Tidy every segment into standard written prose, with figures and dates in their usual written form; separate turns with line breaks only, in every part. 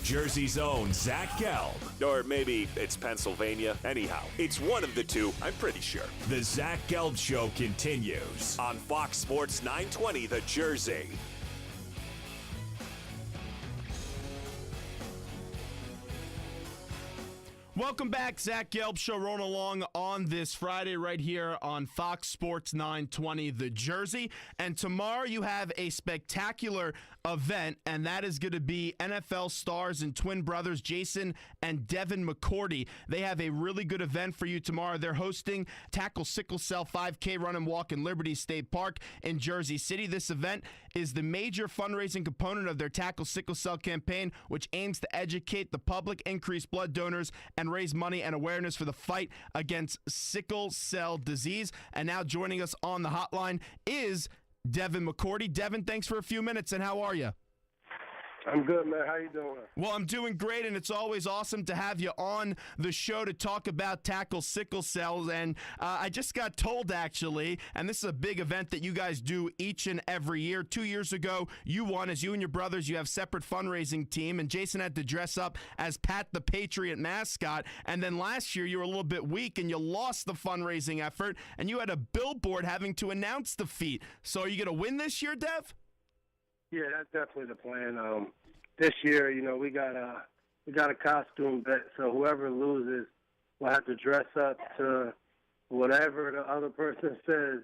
Jersey's own Zach Gelb. Or maybe it's Pennsylvania. Anyhow, it's one of the two, I'm pretty sure. The Zach Gelb Show continues on Fox Sports 920 The Jersey.
Welcome back, Zach Gelb Show rolling along on this Friday right here on Fox Sports 920 The Jersey. And tomorrow you have a spectacular event, and that is going to be NFL stars and twin brothers Jason and Devin McCourty. They have a really good event for you tomorrow. They're hosting Tackle Sickle Cell 5K Run and Walk in Liberty State Park in Jersey City. This event is the major fundraising component of their Tackle Sickle Cell campaign, which aims to educate the public, increase blood donors, and raise money and awareness for the fight against sickle cell disease. And now joining us on the hotline is Devin McCourty. Devin, thanks for a few minutes, and how are you?
I'm good, man. How you doing?
Well, I'm doing great, and it's always awesome to have you on the show to talk about Tackle Sickle Cells. And I just got told, actually, and this is a big event that you guys do each and every year. 2 years ago, you won. As you and your brothers, you have separate fundraising team, and Jason had to dress up as Pat the Patriot mascot. And then last year, you were a little bit weak, and you lost the fundraising effort, and you had a billboard having to announce the feat. So are you going to win this year, Dev?
Yeah, that's definitely the plan. This year, we got a costume bet, so whoever loses will have to dress up to whatever the other person says.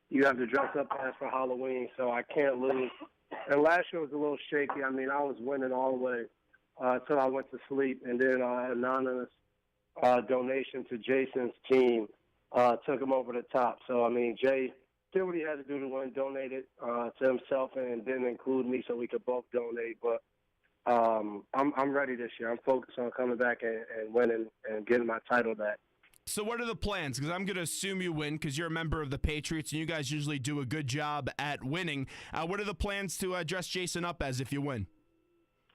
You have to dress up as for Halloween, so I can't lose. And last year was a little shaky. I mean, I was winning all the way until I went to sleep, and then an anonymous donation to Jason's team took him over the top. So, I mean, Jay did what he had to do to win, donated to himself, and didn't include me so we could both donate. But I'm ready this year. I'm focused on coming back and winning and getting my title back.
So what are the plans? Because I'm going to assume you win because you're a member of the Patriots, and you guys usually do a good job at winning. What are the plans to dress Jason up as if you win?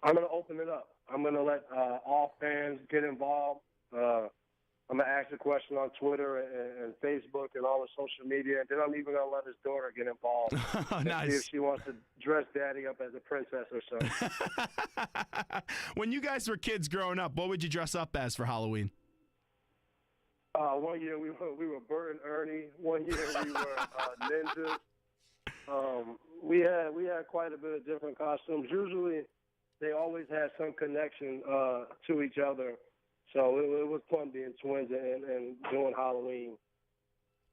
I'm going to open it up. I'm going to let all fans get involved. I'm going to ask a question on Twitter and Facebook and all the social media, and then I'm even going to let his daughter get involved
Nice.
See if she wants to dress Daddy up as a princess or something.
When you guys were kids growing up, what would you dress up as for Halloween?
1 year we were Bert and Ernie. 1 year we were ninjas. We had quite a bit of different costumes. Usually they always had some connection to each other. So it was fun being twins and doing Halloween.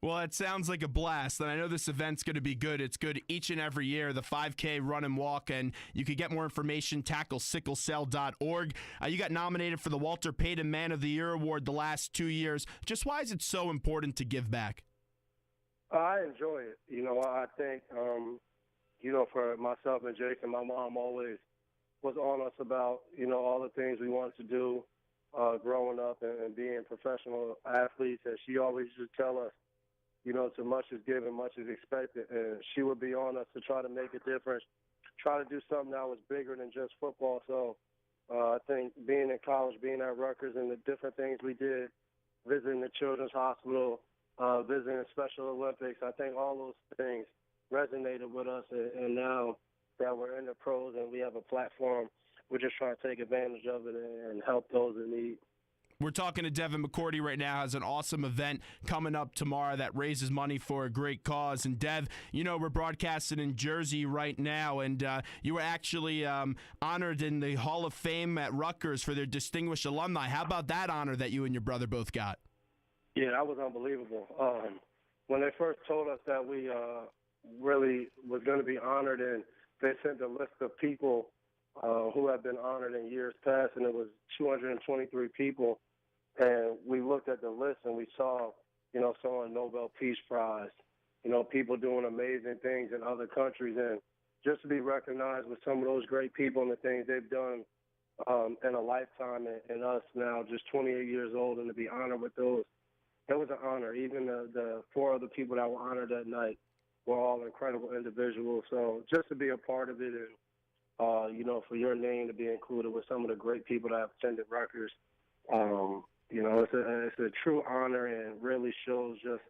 Well, it sounds like a blast, and I know this event's going to be good. It's good each and every year, the 5K Run and Walk, and you can get more information, tacklesicklecell.org. You got nominated for the Walter Payton Man of the Year Award the last 2 years. Just why is it so important to give back?
I enjoy it. I think, for myself and Jason, my mom always was on us about, all the things we wanted to do. Growing up and being professional athletes, and she always used to tell us, too much is given, much is expected, and she would be on us to try to make a difference, try to do something that was bigger than just football. So I think being in college, being at Rutgers, and the different things we did, visiting the Children's Hospital, visiting the Special Olympics, I think all those things resonated with us, and now that we're in the pros and we have a platform, we're just trying to take advantage of it and help those in need.
We're talking to Devin McCourty right now. Has an awesome event coming up tomorrow that raises money for a great cause. And Dev, we're broadcasting in Jersey right now, and you were actually honored in the Hall of Fame at Rutgers for their distinguished alumni. How about that honor that you and your brother both got?
Yeah, that was unbelievable. When they first told us that we really was going to be honored, and they sent a list of people who have been honored in years past, and it was 223 people. And we looked at the list and we saw, someone Nobel Peace Prize, people doing amazing things in other countries. And just to be recognized with some of those great people and the things they've done in a lifetime, and us now just 28 years old, and to be honored with those, it was an honor. Even the four other people that were honored that night were all incredible individuals. So just to be a part of it and, for your name to be included with some of the great people that have attended Rutgers, it's a true honor, and really shows just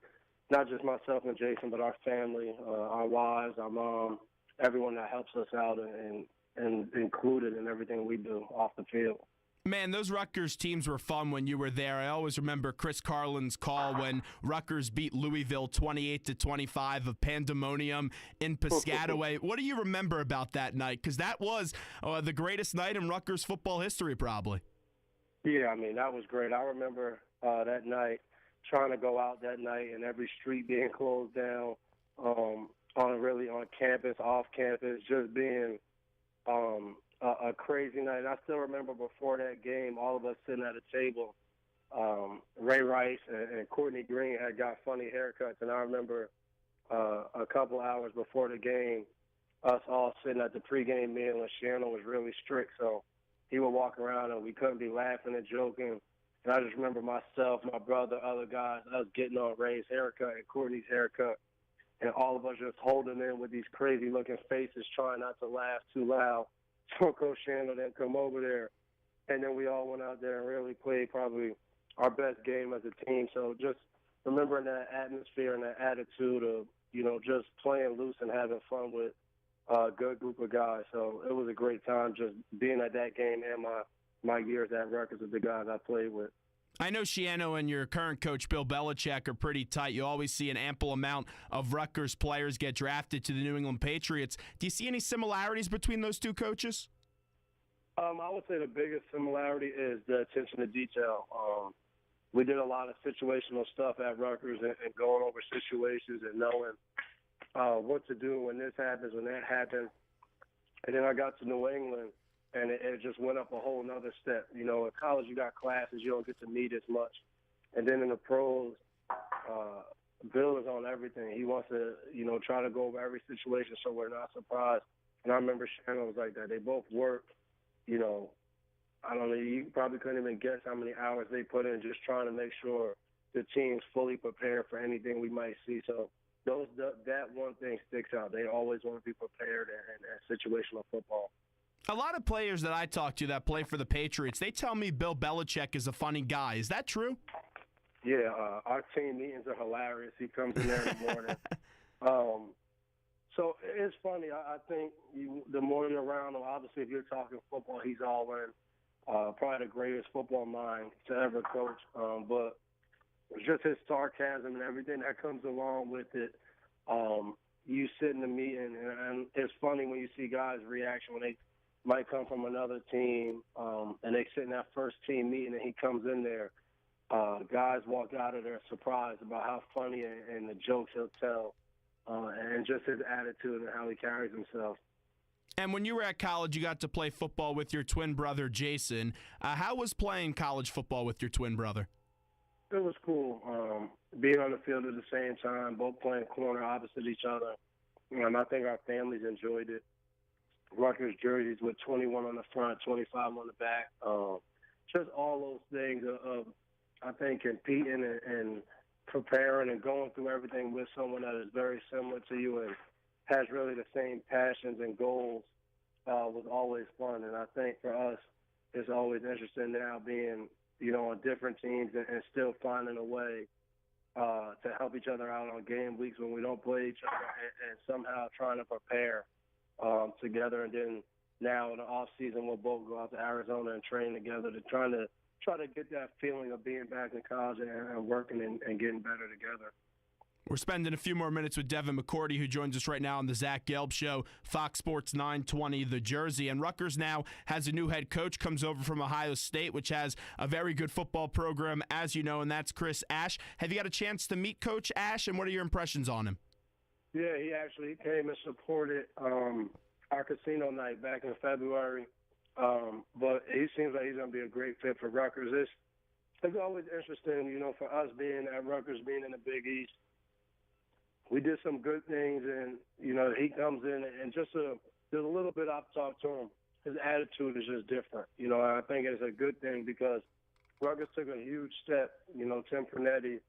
not just myself and Jason, but our family, our wives, our mom, everyone that helps us out and and included in everything we do off the field.
Man, those Rutgers teams were fun when you were there. I always remember Chris Carlin's call when Rutgers beat Louisville 28-25 of pandemonium in Piscataway. What do you remember about that night? Because that was the greatest night in Rutgers football history, probably.
Yeah, I mean, that was great. I remember that night, trying to go out that night and every street being closed down, on campus, off campus, just being a crazy night. And I still remember before that game, all of us sitting at a table. Ray Rice and Courtney Green had got funny haircuts, and I remember a couple hours before the game, us all sitting at the pregame meal, and Shannon was really strict, so he would walk around and we couldn't be laughing and joking. And I just remember myself, my brother, other guys, us getting on Ray's haircut and Courtney's haircut, and all of us just holding in with these crazy-looking faces, trying not to laugh too loud. So Coach Shannon didn't come over there. And then we all went out there and really played probably our best game as a team. So just remembering that atmosphere and that attitude of, just playing loose and having fun with a good group of guys. So it was a great time just being at that game and my years at Rutgers with the guys I played with.
I know Shiano and your current coach, Bill Belichick, are pretty tight. You always see an ample amount of Rutgers players get drafted to the New England Patriots. Do you see any similarities between those two coaches?
I would say the biggest similarity is the attention to detail. We did a lot of situational stuff at Rutgers and going over situations and knowing what to do when this happens, when that happens. And then I got to New England, and it just went up a whole nother step. In college you got classes, you don't get to meet as much. And then in the pros, Bill is on everything. He wants to, try to go over every situation so we're not surprised. And I remember Shannon was like that. They both worked, I don't know, you probably couldn't even guess how many hours they put in just trying to make sure the team's fully prepared for anything we might see. So that one thing sticks out. They always want to be prepared in situational football.
A lot of players that I talk to that play for the Patriots, they tell me Bill Belichick is a funny guy. Is that true?
Yeah, our team meetings are hilarious. He comes in there in the morning. So it's funny. I think the more you're around him, obviously if you're talking football, he's all in. Probably the greatest football mind to ever coach. But just his sarcasm and everything that comes along with it. You sit in the meeting, and it's funny when you see guys' reaction when they might come from another team, and they sit in that first team meeting, and he comes in there. Guys walk out of there surprised about how funny and the jokes he'll tell, and just his attitude and how he carries himself.
And when you were at college, you got to play football with your twin brother, Jason. How was playing college football with your twin brother?
It was cool. Being on the field at the same time, both playing corner opposite each other. I think our families enjoyed it. Rutgers jerseys with 21 on the front, 25 on the back. Just all those things of I think, competing and preparing and going through everything with someone that is very similar to you and has really the same passions and goals was always fun. And I think for us, it's always interesting now being, on different teams and still finding a way to help each other out on game weeks when we don't play each other and somehow trying to prepare together. And then now in the off season, we'll both go out to Arizona and train together to try to get that feeling of being back in college and working and getting better together.
We're spending a few more minutes with Devin McCourty, who joins us right now on the Zach Gelb Show, Fox Sports 920, The Jersey. And Rutgers now has a new head coach, comes over from Ohio State, which has a very good football program, as you know, and that's Chris Ash. Have you got a chance to meet Coach Ash, and what are your impressions on him? Yeah,
he actually came and supported our casino night back in February. But he seems like he's going to be a great fit for Rutgers. It's always interesting, for us being at Rutgers, being in the Big East. We did some good things, and, he comes in and there's a little bit I've talked to him. His attitude is just different. I think it's a good thing because Rutgers took a huge step. Tim Pernetti,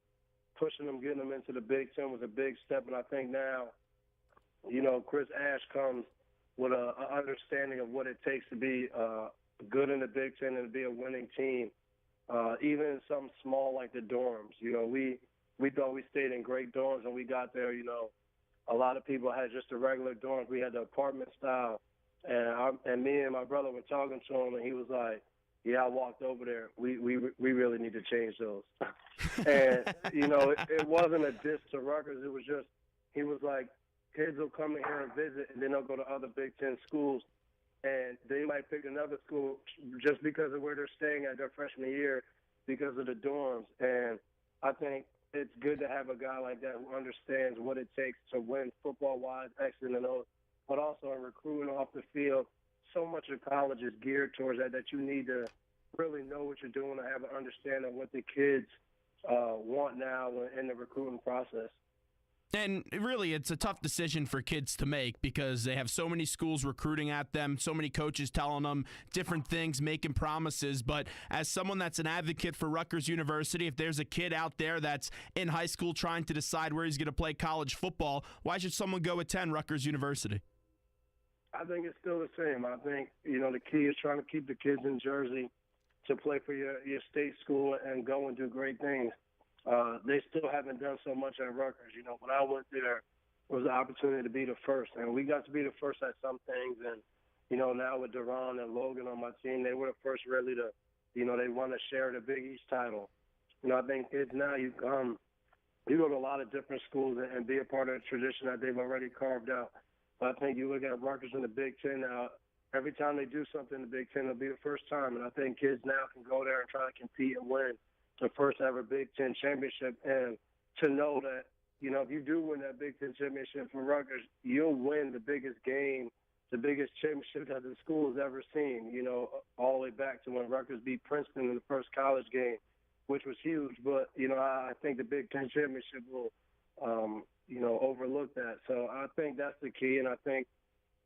pushing them, getting them into the Big Ten was a big step. And I think now, Chris Ash comes with an understanding of what it takes to be good in the Big Ten and to be a winning team, even in something small like the dorms. We thought we stayed in great dorms, and we got there, a lot of people had just the regular dorms. We had the apartment style, And me and my brother were talking to him, and he was like, "Yeah, I walked over there. We really need to change those." And it wasn't a diss to Rutgers. It was just he was like, kids will come in here and visit, and then they'll go to other Big Ten schools, and they might pick another school just because of where they're staying at their freshman year, because of the dorms. And I think it's good to have a guy like that who understands what it takes to win football-wise, X's and O's, but also in recruiting off the field. So much of college is geared towards that you need to really know what you're doing and have an understanding of what the kids want now in the recruiting process.
And really, it's a tough decision for kids to make because they have so many schools recruiting at them, so many coaches telling them different things, making promises. But as someone that's an advocate for Rutgers University, if there's a kid out there that's in high school trying to decide where he's going to play college football, why should someone go attend Rutgers University?
I think it's still the same. I think, the key is trying to keep the kids in Jersey to play for your state school and go and do great things. They still haven't done so much at Rutgers. When I went there, it was an opportunity to be the first, and we got to be the first at some things. And, now with Deron and Logan on my team, they were the first really to, they want to share the Big East title. I think kids now, you go to a lot of different schools and be a part of the tradition that they've already carved out. But I think you look at Rutgers in the Big Ten now, every time they do something in the Big Ten, it'll be the first time. And I think kids now can go there and try to compete and win the first ever Big Ten championship. And to know that, if you do win that Big Ten championship for Rutgers, you'll win the biggest game, the biggest championship that the school has ever seen, all the way back to when Rutgers beat Princeton in the first college game, which was huge. But, I think the Big Ten championship will, overlook that. So I think that's the key. And I think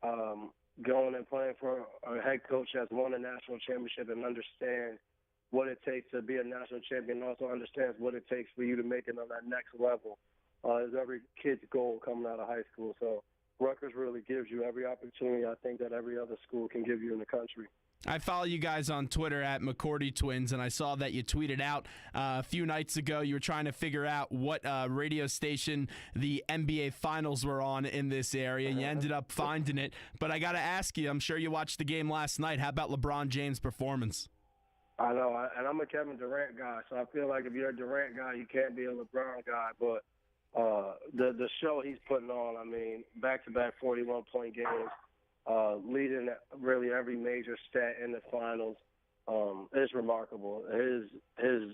going and playing for a head coach that's won a national championship and understands what it takes to be a national champion, and also understands what it takes for you to make it on that next level is every kid's goal coming out of high school. So Rutgers really gives you every opportunity I think that every other school can give you in the country.
I follow you guys on Twitter at McCourty Twins, and I saw that you tweeted out a few nights ago you were trying to figure out what radio station the NBA Finals were on in this area, and you ended up finding it. But I got to ask you, I'm sure you watched the game last night. How about LeBron James' performance?
I know, and I'm a Kevin Durant guy, so I feel like if you're a Durant guy, you can't be a LeBron guy. But the show he's putting on, back-to-back 41-point games, leading really every major stat in the finals, is remarkable. His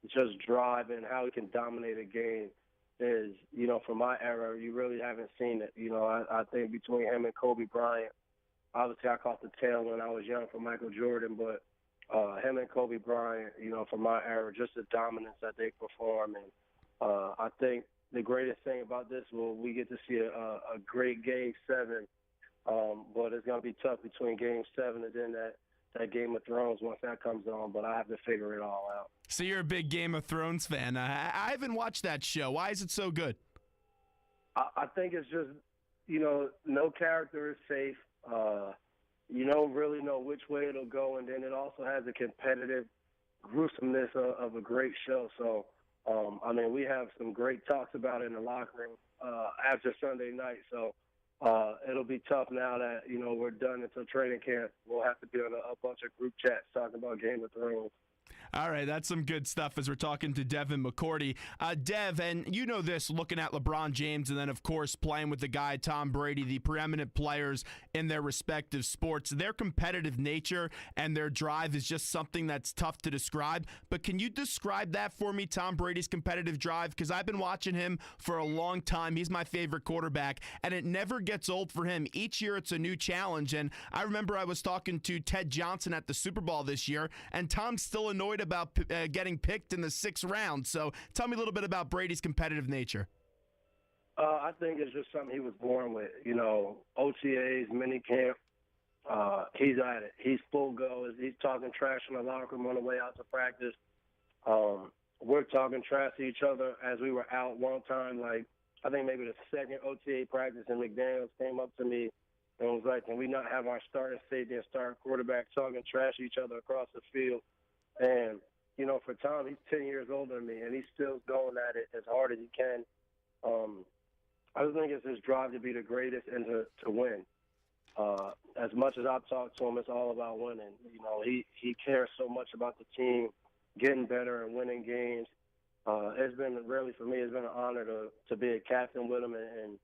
just drive and how he can dominate a game is, for my era, you really haven't seen it. I think between him and Kobe Bryant, obviously I caught the tail when I was young from Michael Jordan, but him and Kobe Bryant, from my era, just the dominance that they perform. And I think the greatest thing about this we get to see a great Game 7. But it's going to be tough between Game 7 and then that Game of Thrones once that comes on. But I have to figure it all out.
So you're a big Game of Thrones fan. I haven't watched that show. Why is it so good?
I think it's just, no character is safe. You don't really know which way it'll go. And then it also has a competitive gruesomeness of a great show. So, we have some great talks about it in the locker room after Sunday night. So, it'll be tough now that, we're done until training camp. We'll have to be on a bunch of group chats talking about Game of Thrones.
All right, that's some good stuff as we're talking to Devin McCourty. Dev, and you know this, looking at LeBron James and then, of course, playing with the guy Tom Brady, the preeminent players in their respective sports, their competitive nature and their drive is just something that's tough to describe. But can you describe that for me, Tom Brady's competitive drive? Because I've been watching him for a long time. He's my favorite quarterback, and it never gets old for him. Each year it's a new challenge, and I remember I was talking to Ted Johnson at the Super Bowl this year, and Tom's still annoyed about getting picked in the 6th round. So tell me a little bit about Brady's competitive nature.
I think it's just something he was born with. OTAs, minicamp, he's at it. He's full go. He's talking trash in the locker room on the way out to practice. We're talking trash to each other as we were out one time. Like, I think maybe the second OTA practice, and McDaniels came up to me and was like, can we not have our starting safety and starting quarterback talking trash to each other across the field? And, for Tom, he's 10 years older than me, and he's still going at it as hard as he can. I just think it's his drive to be the greatest and to win. As much as I've talked to him, it's all about winning. You know, he cares so much about the team getting better and winning games. It's been really, for me, it's been an honor to be a captain with him and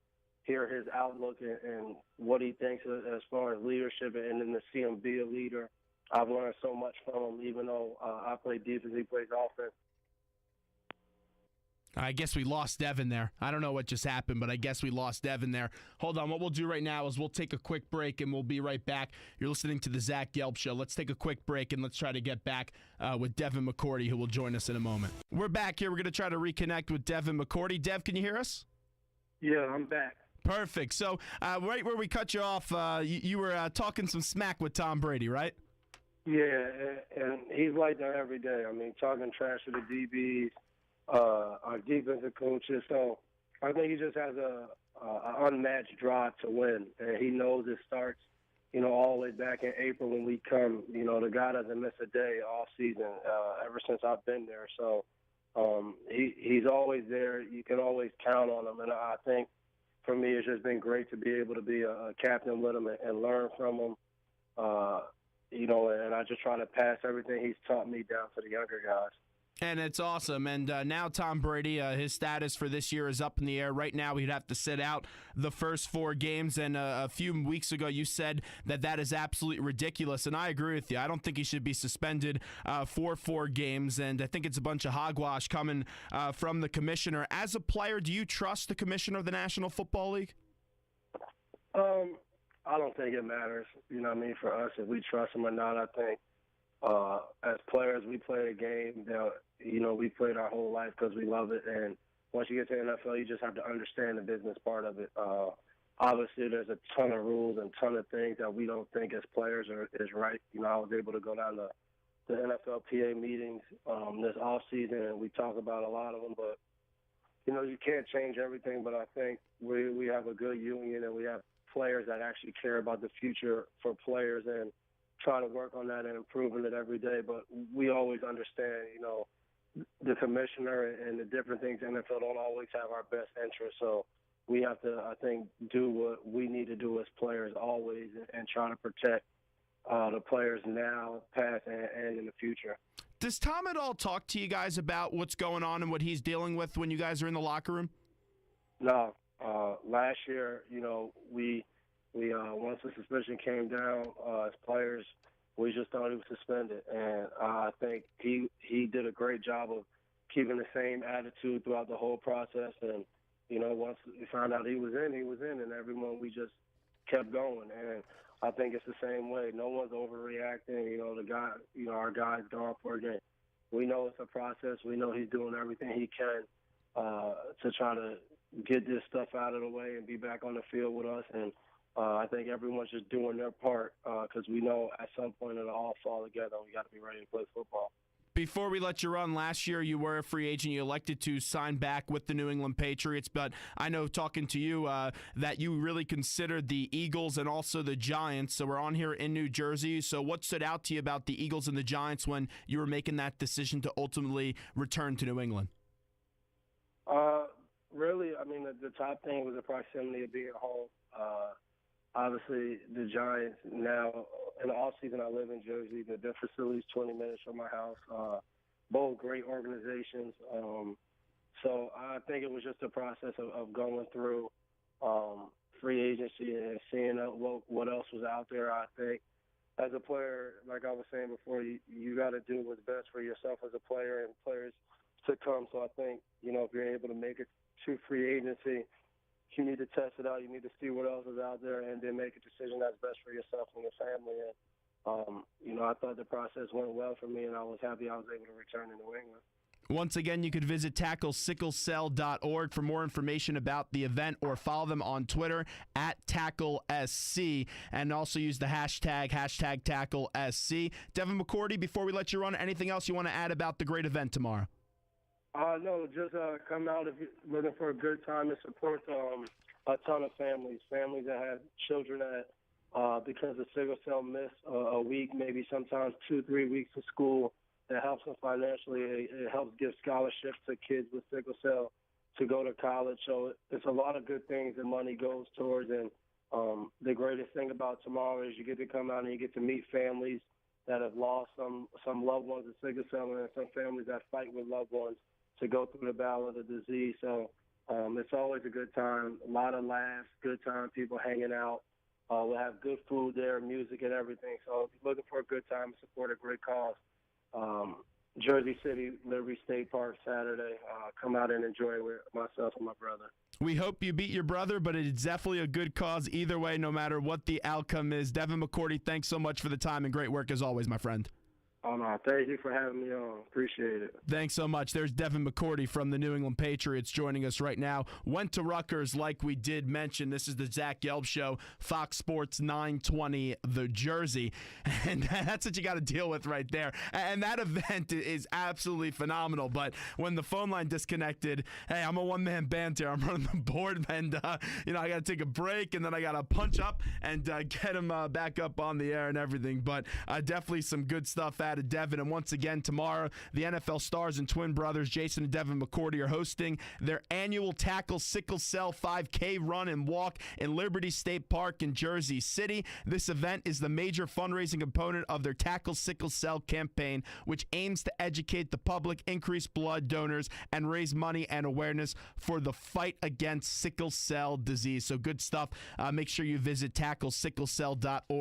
hear his outlook and what he thinks as far as leadership, and then to see him be a leader. I've learned so much from him, even though I play defense, he plays offense.
I guess we lost Devin there. I don't know what just happened, but I guess we lost Devin there. Hold on. What we'll do right now is we'll take a quick break, and we'll be right back. You're listening to the Zach Gelb Show. Let's take a quick break, and let's try to get back with Devin McCourty, who will join us in a moment. We're back here. We're going to try to reconnect with Devin McCourty. Dev, can you hear us?
Yeah, I'm back.
Perfect. So right where we cut you off, you were talking some smack with Tom Brady, right?
Yeah, and he's like that every day. I mean, talking trash to the DBs, our defensive coaches. So I think he just has a unmatched drive to win, and he knows it starts, you know, all the way back in April when we come. You know, the guy doesn't miss a day all season ever since I've been there. So he's always there. You can always count on him, and I think for me it's just been great to be able to be a captain with him and learn from him. You know, and I just try to pass everything he's taught me down to the younger guys.
And it's awesome. And now Tom Brady, his status for this year is up in the air. Right now, he'd have to sit out the first 4 games. And a few weeks ago, you said that is absolutely ridiculous. And I agree with you. I don't think he should be suspended for 4 games. And I think it's a bunch of hogwash coming from the commissioner. As a player, do you trust the commissioner of the National Football League?
I don't think it matters, you know what I mean, for us, if we trust him or not. I think as players, we play a game that, you know, we played our whole life because we love it. And once you get to the NFL, you just have to understand the business part of it. Obviously, there's a ton of rules and ton of things that we don't think as players is right. You know, I was able to go down to the NFLPA meetings this offseason, and we talk about a lot of them. But, you know, you can't change everything. But I think we have a good union, and we have players that actually care about the future for players and try to work on that and improving it every day. But we always understand, you know, the commissioner and the different things. NFL don't always have our best interest. So we have to, I think, do what we need to do as players always and try to protect the players now, past, and in the future.
Does Tom at all talk to you guys about what's going on and what he's dealing with when you guys are in the locker room?
No. Last year, you know, we once the suspension came down, as players, we just thought he was suspended, and I think he did a great job of keeping the same attitude throughout the whole process. And you know, once we found out he was in, and everyone, we just kept going. And I think it's the same way. No one's overreacting. You know, our guy's gone for a game. We know it's a process. We know he's doing everything he can to try to get this stuff out of the way and be back on the field with us. And I think everyone's just doing their part because we know at some point it'll all fall together. We got to be ready to play football.
Before we let you run, last year you were a free agent. You elected to sign back with the New England Patriots, but I know talking to you that you really considered the Eagles and also the Giants. So we're on here in New Jersey. So what stood out to you about the Eagles and the Giants when you were making that decision to ultimately return to New England?
Really, I mean, the top thing was the proximity of being home. Obviously, the Giants now, in the offseason, I live in Jersey. The facility's 20 minutes from my house. Both great organizations. So I think it was just a process of going through free agency and seeing what else was out there. I think as a player, like I was saying before, you got to do what's best for yourself as a player and players to come. So I think, you know, if you're able to make it to free agency, you need to test it out. You need to see what else is out there and then make a decision that's best for yourself and your family. And, you know, I thought the process went well for me, and I was happy I was able to return to New England.
Once again, you could visit TackleSickleCell.org for more information about the event or follow them on Twitter at TackleSC and also use the hashtag TackleSC. Devin McCourty, before we let you run, anything else you want to add about the great event tomorrow?
No, just come out if you're looking for a good time and support a ton of families that have children that, because of sickle cell, miss a week, maybe sometimes 2-3 weeks of school. It helps them financially. It helps give scholarships to kids with sickle cell to go to college. So it's a lot of good things that money goes towards. And The greatest thing about tomorrow is you get to come out and you get to meet families that have lost some loved ones of sickle cell, and some families that fight with loved ones to go through the battle of the disease. So it's always a good time, a lot of laughs, good time, people hanging out. We'll have good food there, music and everything. So if you're looking for a good time to support a great cause, Jersey City, Liberty State Park, Saturday. Come out and enjoy it with myself and my brother.
We hope you beat your brother, but it's definitely a good cause either way, no matter what the outcome is. Devin McCourty, thanks so much for the time and great work as always, my friend.
Oh, no, thank you for having me on. Appreciate it.
Thanks so much. There's Devin McCourty from the New England Patriots joining us right now. Went to Rutgers, like we did mention. This is the Zach Gelb Show, Fox Sports 920, the Jersey. And that's what you got to deal with right there. And that event is absolutely phenomenal. But when the phone line disconnected, hey, I'm a one-man band here. I'm running the board, and, I got to take a break, and then I got to punch up and get him back up on the air and everything. But definitely some good stuff out of Devin. And once again, tomorrow, the NFL stars and twin brothers, Jason and Devin McCourty, are hosting their annual Tackle Sickle Cell 5K run and walk in Liberty State Park in Jersey City. This event is the major fundraising component of their Tackle Sickle Cell campaign, which aims to educate the public, increase blood donors, and raise money and awareness for the fight against sickle cell disease. So good stuff. Make sure you visit tacklesicklecell.org.